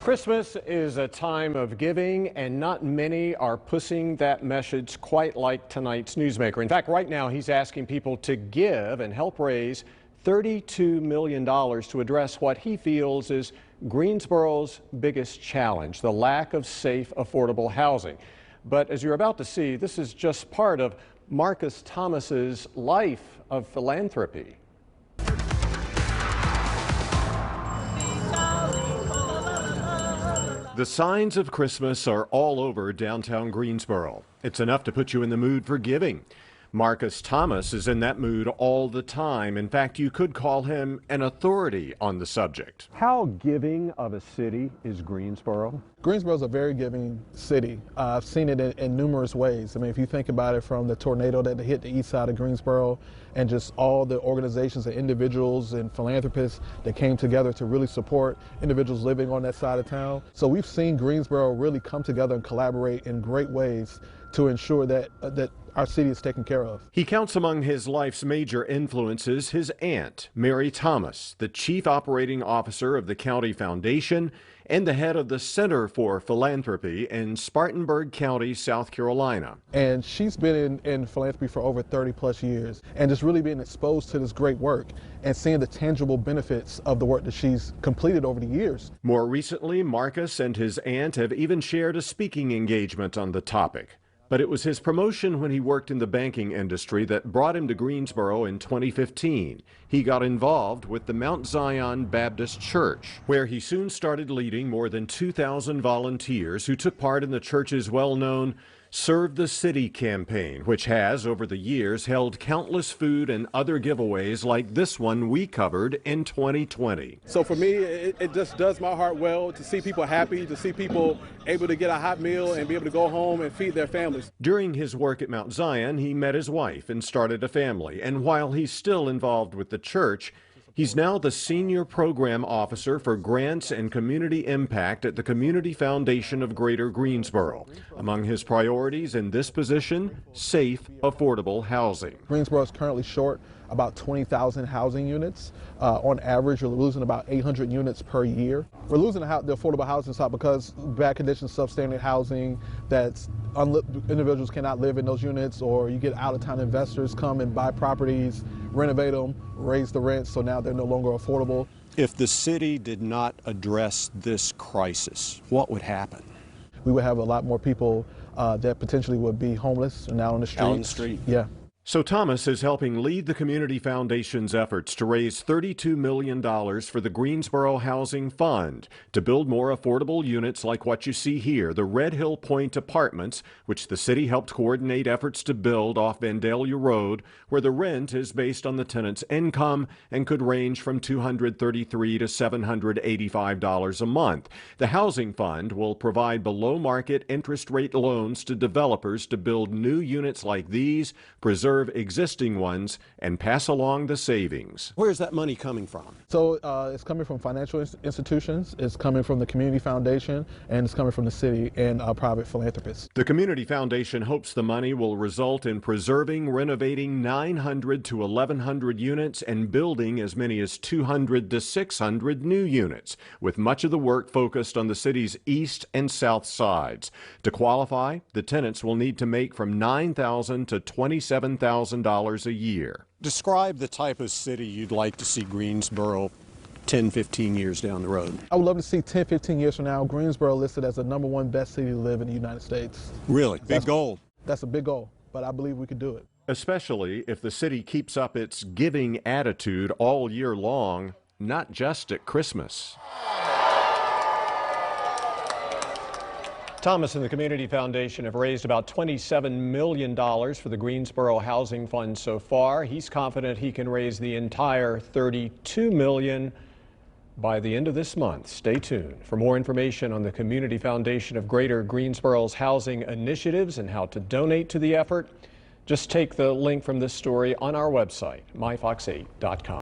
Christmas is a time of giving, and not many are pushing that message quite like tonight's newsmaker. In fact, right now he's asking people to give and help raise $32 million to address what he feels is Greensboro's biggest challenge, the lack of safe, affordable housing. But as you're about to see, this is just part of Marcus Thomas's life of philanthropy. The signs of Christmas are all over downtown Greensboro. It's enough to put you in the mood for giving. Marcus Thomas is in that mood all the time. In fact, you could call him an authority on the subject. How giving of a city is Greensboro? Greensboro is a very giving city. I've seen it in numerous ways. I mean, if you think about it, from the tornado that hit the east side of Greensboro and just all the organizations and individuals and philanthropists that came together to really support individuals living on that side of town. So we've seen Greensboro really come together and collaborate in great ways to ensure that our city is taken care of. He counts among his life's major influences his aunt, Mary Thomas, the chief operating officer of the County Foundation and the head of the Center for Philanthropy in Spartanburg County, South Carolina. And she's been in philanthropy for over 30 plus years, and just really being exposed to this great work and seeing the tangible benefits of the work that she's completed over the years. More recently, Marcus and his aunt have even shared a speaking engagement on the topic. But it was his promotion when he worked in the banking industry that brought him to Greensboro in 2015. He got involved with the Mount Zion Baptist Church, where he soon started leading more than 2,000 volunteers who took part in the church's well-known Serve the City campaign, which has, over the years, held countless food and other giveaways like this one we covered in 2020. So for me, it just does my heart well to see people happy, to see people able to get a hot meal and be able to go home and feed their families. During his work at Mount Zion, he met his wife and started a family. And while he's still involved with the church, he's now the Senior Program Officer for Grants and Community Impact at the Community Foundation of Greater Greensboro. Among his priorities in this position, safe, affordable housing. Greensboro is currently short about 20,000 housing units. On average, we're losing about 800 units per year. We're losing the affordable housing side because bad conditions, substandard housing, that's individuals cannot live in those units, or you get out-of-town investors come and buy properties, renovate them, raise the rent, so now they're no longer affordable. If the city did not address this crisis, what would happen? We would have a lot more people that potentially would be homeless and out on the streets. Out on the street? Yeah. So Thomas is helping lead the Community Foundation's efforts to raise $32 million for the Greensboro Housing Fund to build more affordable units like what you see here, the Red Hill Point Apartments, which the city helped coordinate efforts to build off Vandalia Road, where the rent is based on the tenant's income and could range from $233 to $785 a month. The Housing Fund will provide below-market interest rate loans to developers to build new units like these, preserve existing ones, and pass along the savings. Where's that money coming from? So it's coming from financial institutions, it's coming from the Community Foundation, and it's coming from the city and private philanthropists. The Community Foundation hopes the money will result in preserving, renovating 900 to 1,100 units and building as many as 200 to 600 new units, with much of the work focused on the city's east and south sides. To qualify, the tenants will need to make from $9,000 to $27,000 a year. Describe the type of city you'd like to see Greensboro 10, 15 years down the road. I would love to see 10, 15 years from now, Greensboro listed as the #1 best city to live in the United States. Really? Big goal. That's a big goal, but I believe we could do it. Especially if the city keeps up its giving attitude all year long, not just at Christmas. Thomas and the Community Foundation have raised about $27 million for the Greensboro Housing Fund so far. He's confident he can raise the entire $32 million by the end of this month. Stay tuned. For more information on the Community Foundation of Greater Greensboro's housing initiatives and how to donate to the effort, just take the link from this story on our website, myfox8.com.